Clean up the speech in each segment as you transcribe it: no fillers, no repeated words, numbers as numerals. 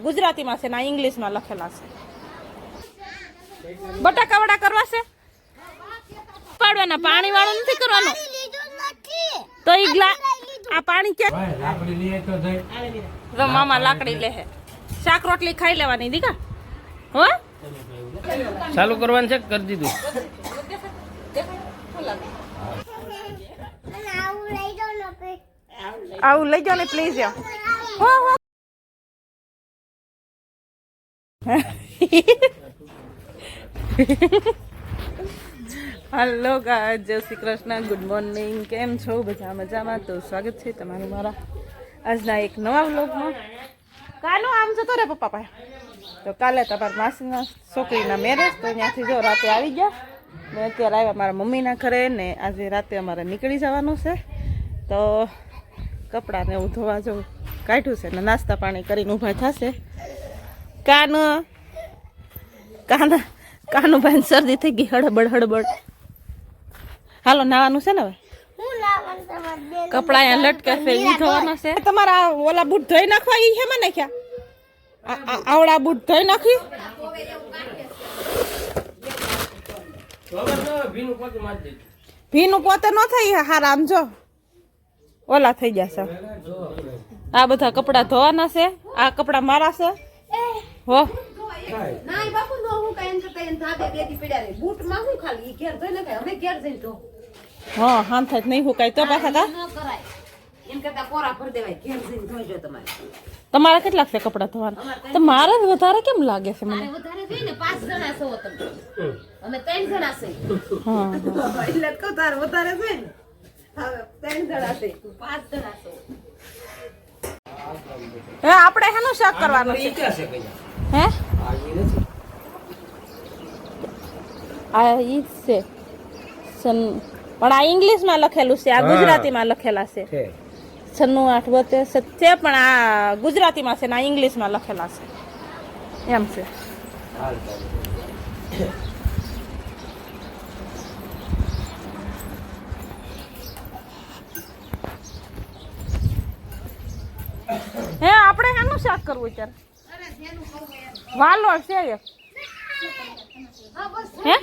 ગુજરાતીમાં છે ને આ ઇંગ્લિશમાં લખેલા છે. બટાકા વડા કરવા છે પાડવાના, પાણી વાળું નથી કરવાનું. તો ઈ આ પાણી કે મામા લાકડી લે હે. શાક રોટલી ખાઈ લેવાની દીકા. હો ચાલુ કરવાનું છે, કરી દીધું. આવું લઈ જાઓ ને પ્લીઝ. હો હો હેલો ગાઈસ, જય શ્રી કૃષ્ણ, ગુડ મોર્નિંગ. કેમ છો બધા? મજામાં? તો સ્વાગત છે તમારું મારા આજના એક નવા વ્લોગમાં. કાનો આમ જતો રે પપ્પા પાસે. તો કાલે તમારા માસીના છોકરીના મેરેજ, તો ત્યાંથી જો રાતે આવી ગયા ને અત્યારે આવ્યા મારા મમ્મીના ઘરે ને આજે રાતે અમારે નીકળી જવાનું છે. તો કપડાને એવું ધોવા જવું કાઢ્યું છે ને નાસ્તા પાણી કરીને ઊભા થશે. કાનુભાઈ શરદી થઈ ગઈ, હળબડ હળબડ. હાલો નાવાનું છે ને હવે. કપડા અહીંયા લટકે છે ઈ ધોવાના છે. તમારા ઓલા બૂટ ધોઈ નાખવા ઈ હેમાં નાખ્યા? આવડા બૂટ ધોઈ નાખી. ભીનું પોતે ન થાય હારા, આમ જો ઓલા થઈ જશે. આ બધા કપડા ધોવાના છે. આ કપડા મારા છે. હો નાઈ બાપુ નો હું કાઈ એમ કઈ ધાબે બેટી પડ્યા રે બૂટ માં હું ખાલી ઈ ઘેર જોઈને કઈ અમે ઘેર જઈ તો હા હાન થાય નહીં હું કાઈ તો પાછા કા ન કરાય એમ કરતા કોરા ભર દેવાય. ઘેર જઈને ધોઈજો તમારે. તમારા કેટલા છે કપડા ધોવાના? તો મારે વધારે કેમ લાગે છે મને? વધારે જોઈ ને 5 જણા છો તમે, અમે 3 જણા છે. હા એટલે કહો તાર વધારે જોઈ ને હવે 3 જણા છે, 5 જણા છો. હે આપણે હેનું શાક કરવાનું છે? હે આ ઈ છે પણ આ ઇંગ્લિશમાં લખેલું છે, આ ગુજરાતીમાં લખેલા છે. 96 8 છે પણ આ ગુજરાતીમાં છે ને આ ઇંગ્લિશમાં લખેલા છે એમ છે. હે આપણે હેનું શાક કરવું અત્યારે? વાલોળ છે એક. હે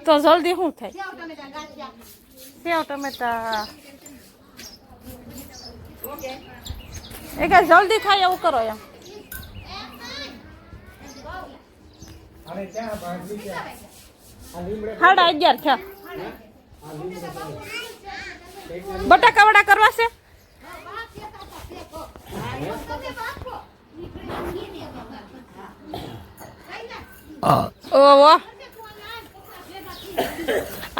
તો જલ્દી શું થાય? સેવ ટમેટા એ કઈ જલ્દી થાય એવું કરો એમ. સાડા 11 થયા. બટાકા વડા કરવા છે. ઓહો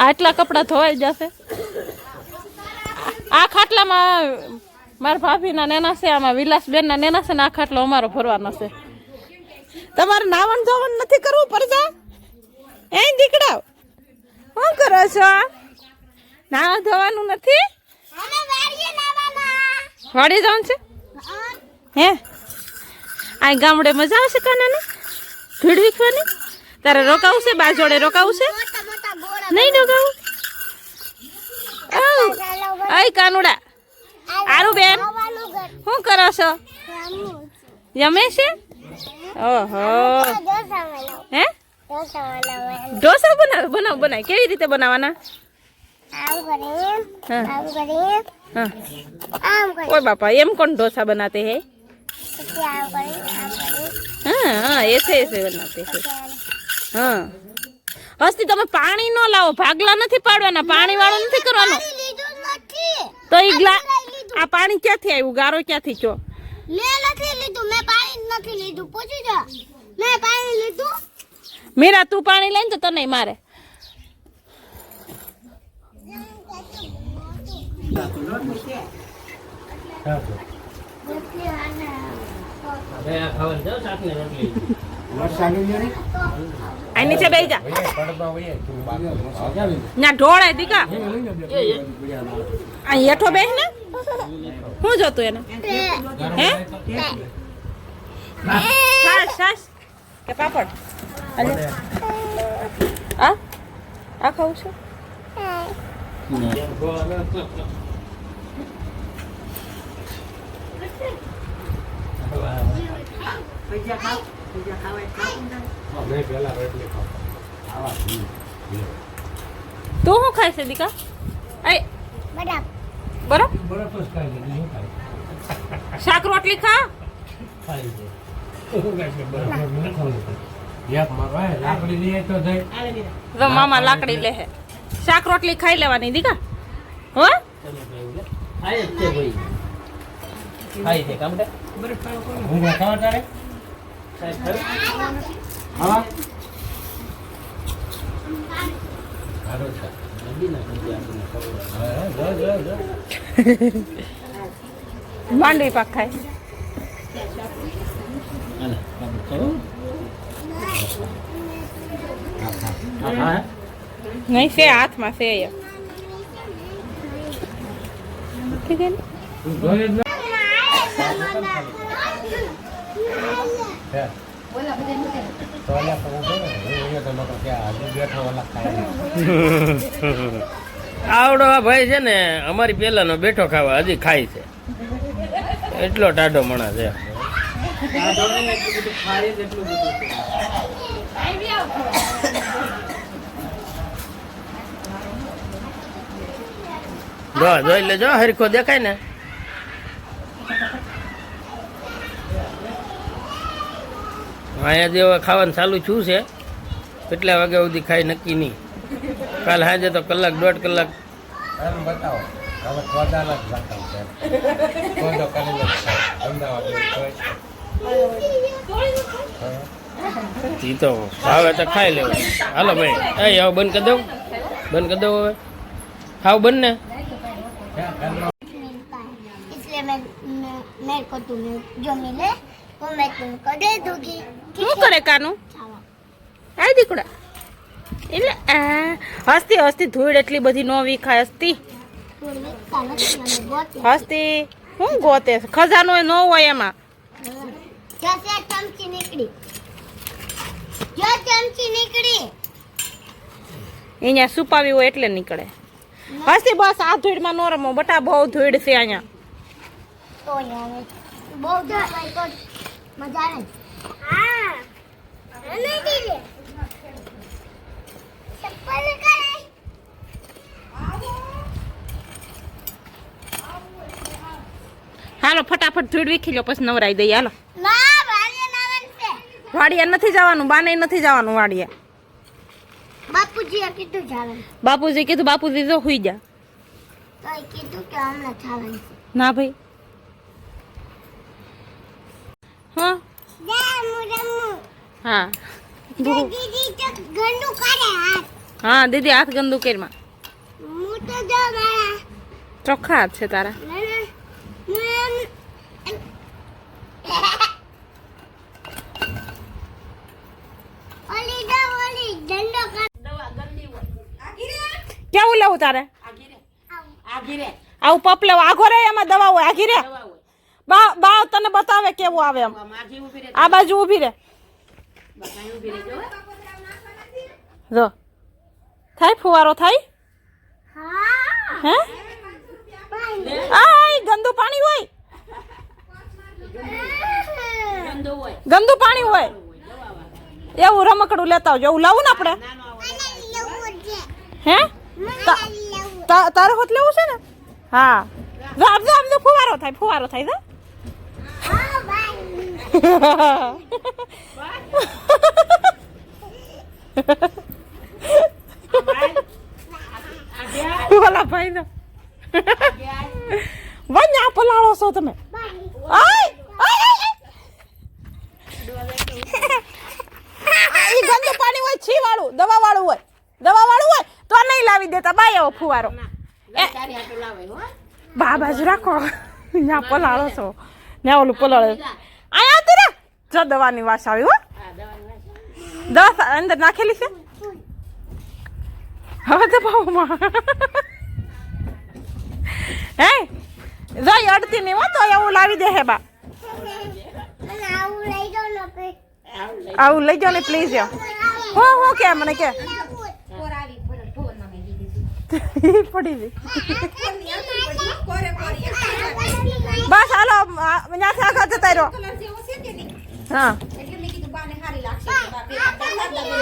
આટલા કપડા ધોવાઈ જશે. આ ખાટલામાં મારા ભાભીના નેના છે, આમાં વિલાસબેનના નેના છે ને આ ખાટલો અમારો ભરવાનો છે. તમારે નાવણ ધોવણ નથી કરવું પડતા? એ દીકડા શું કરો છો? નાવા ધોવાનું નથી? વાડી જવાનું છે? હે આ ગામડે મજા આવશે કાનાને ભીડ વીખવાની? તારે રોકાવું છે? બા જોડે રોકાવું છે? નહીં રોકાવું? આય કાનુડા આરુ બેન શું કરો છો? જમે છે? ઓહો હે ઢોસા બનાવ. કેવી રીતે બનાવવાના? ઓય બાપા એમ કોણ ઢોસા બનાતે હે? हाँ ऐसे बनाते हैं. हाँ હસ્તી તમે પાણી ન લાવો, ભાગલા નથી પાડવાના, પાણી વાળું નથી કરવાનું. તો ઈ આ પાણી ક્યાંથી આવ્યું? ગારો ક્યાંથી છો? મેં નથી લીધું, મેં પાણી નથી લીધું. પૂછી જા, મેં પાણી લીધું. મીરા તું પાણી લઈને તો તને મારે. આ નીચે બેસી જા. ના ઢોળે દીકા. આ હેઠો બેસ ને. શું જોતું એને? હે છાશ કે પાપડ? આ ખાવું છું. તું શું ખાય છે દીકા આય બરાબર શાક રોટલી ખા જો મામા લાકડી લે હે શાક રોટલી ખાઈ લેવાની દીકા હો માંડવી પાક ખાય નહીં છે હાથમાં છે ઠીક છે ને આવડો આ ભાઈ છે ને અમારી પેલાનો બેઠો ખાવા હજી ખાય છે એટલો ટાઢો મણા છે જો જોઈ લેજો હરખો દેખાય ને અહીંયા જે હવે ખાવાનું ચાલુ થયું છે કેટલા વાગ્યા સુધી ખાઈ નક્કી નહીં કાલ સાંજે તો કલાક 1.5 કલાક બતાવો ઈ તો ભાવે તો ખાઈ લેવું હાલો ભાઈ એ હવે બંધ કરી દઉં હવે હાવ બંધ ને इसलिए मैं मेरे को तुम्हें जो मिले वो मैं तुमको दे दूंगी શું કરે કાનું આ દીકડા એટલે હસતી હસતી ધૂળ એટલી બધી નો વિખાય હસતી હસતી શું ગોતે છે? ખજાનો ન હોય એમાં जैसे चमची निकली जो चमची निकली અહીંયા સુપાવી હોય એટલે નીકળે હસતી બસ આ ધૂળમાં નો રમો બટા બહુ ધૂળ છે અહીંયા तो यार बहुत ज्यादा तो मजा नहीं हाँ नहीं दीजिए चप्पल करे હાલો ફટાફટ ધૂળ વીખી લો પછી નવરાઈ દઈએ હાલો ना भाई नावन से વાડિયા નથી જવાનું બાને નથી જવાનું વાડિયા बापूजी आ कितु जावन બાપુજી કીધું બાપુજી જો હુઈ જા तो कितु के हमने जावन ના ભાઈ હા जा मुरमु હા दीदी तो गंदू करे हाथ હા દીદી હાથ ગંદુ કેરમાં मुंह तो जो मारा ચોખ્ખા હાથ છે તારા ओली डंडो कर કેવું લેવું તારે આવું પપ લેવું આઘો રે એમાં દવા હોય આઘી રે બા તને બતાવે કેવું આવે એમ આ બાજુ ઊભી રે જો થાય ફુવારો થાય हाँ હે આ ગંદુ પાણી હોય ગંદુ પાણી હોય એવું રમકડું લેતા આવજો એવું લાવું ને આપણે હે તારે હોત લેવું છે ને હા જો આમ જો ફુવારો થાય જો ઓલા ભાઈ ને વન્યા પલાળો છો તમે આય ઈ ગંદુ પાણી હોય છી વાળું દવા વાળું હોય તો નહીં લાવી દેતા બાય આવો ફુવારો બા બાજુ રાખો ત્યાં પલાળો છો ને ઓલું પલાળો આયા હતી રે જો દવાની વાસ આવી હો દવા અંદર નાખેલી છે હવે તો ભાવમાં હે જોઈ અડતી નહીં હો તો એવું લાવી દે હે બા આવું લઈ જાઓ ને પ્લીઝ હું કે મને કે પડી ગઈ બસ હાલો ત્યાંથી આગળ જતા રહ્યો હા લાગશે કે બાપી દાદા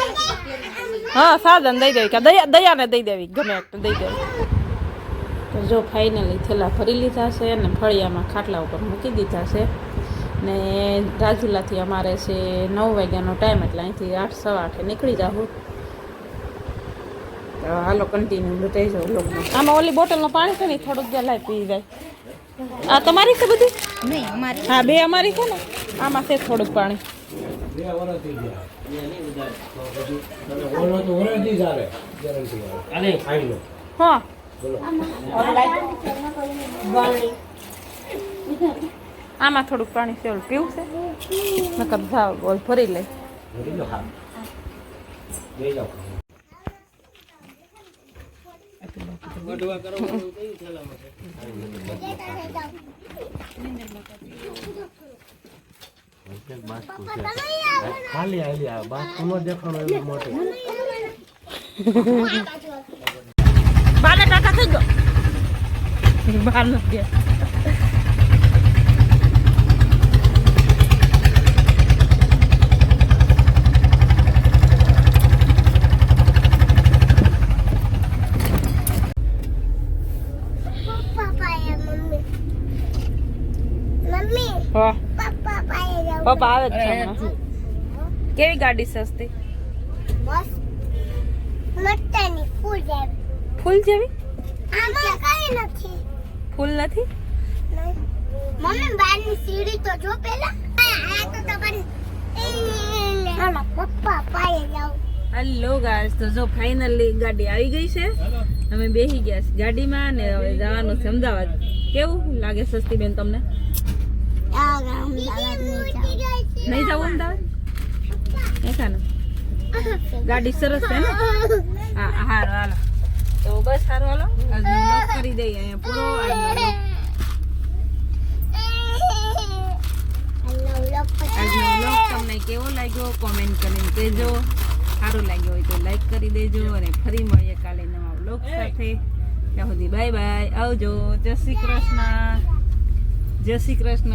લાગશે. હા સાધન દઈ દેવી કે દયાને દઈ દેવી ગમે એક દઈ દેવી. તો જો ફાઇનલી થેલા ભરી લીધા છે અને ફળિયામાં ખાટલા ઉપર મૂકી દીધા છે ને રાજુલાથી અમારે છે 9 વાગ્યાનો ટાઈમ એટલે અહીંથી 8 સવા 8 નીકળી જાઉં. તો હાલો કન્ટિન્યુ બતાવી જાઉં લોગમાં. આમાં ઓલી બોટલનું પાણી છે ને થોડુંક જલાય પી જાય. આ તમારી છે બધી? નહીં અમારી હા 2 અમારી છે ને આમાં છે થોડુંક પાણી. હા આમાં થોડુંક પાણી છે ઓલું પીવું છે નકર ભાવ બોલ ભરી લે. ખાલી આલી આ બાત કોનો દેખાણો એવો મોટો બાને ટાટા થઈ ગયો બહાર નથી ગયા. પપ્પા પાયે મમ્મી હા પપ્પા પાયે જાવ પપ્પા આવે જ છે હમણાં. કેવી ગાડી સસ્તી બસ મટની ફૂલ જાય ફૂલ જેવી? આમાં કઈ નથી ફૂલ નથી? મમ્મી બહારની સીડી તો જો પેલા આ તો તમારી હાલો પપ્પા પાયે જાવ. હેલો ગાઈસ, તો જો ફાઇનલી ગાડી આવી ગઈ છે. અમે બેસી ગયા છે ગાડીમાં ને હવે જવાનું છે અમદાવાદ. કેવું લાગે સસ્તી બેન તમને? નહીં જવું અમદાવાદ? એકાનું ગાડી સરસ છે ને? હા હારું હાલો તો બસ સારું હાલો આજનો બ્લોગ કરી દઈએ અહીંયા પૂરો. આજનો બ્લોગ તમને કેવો લાગ્યો કોમેન્ટ કરીને કહેજો. સારું લાગ્યો હોય તો લાઈક કરી દેજો અને ફરી મળીએ કાલે નવા બ્લોગ સાથે. ત્યાં સુધી બાય બાય, આવજો. જય શ્રી કૃષ્ણ. જય શ્રી કૃષ્ણ.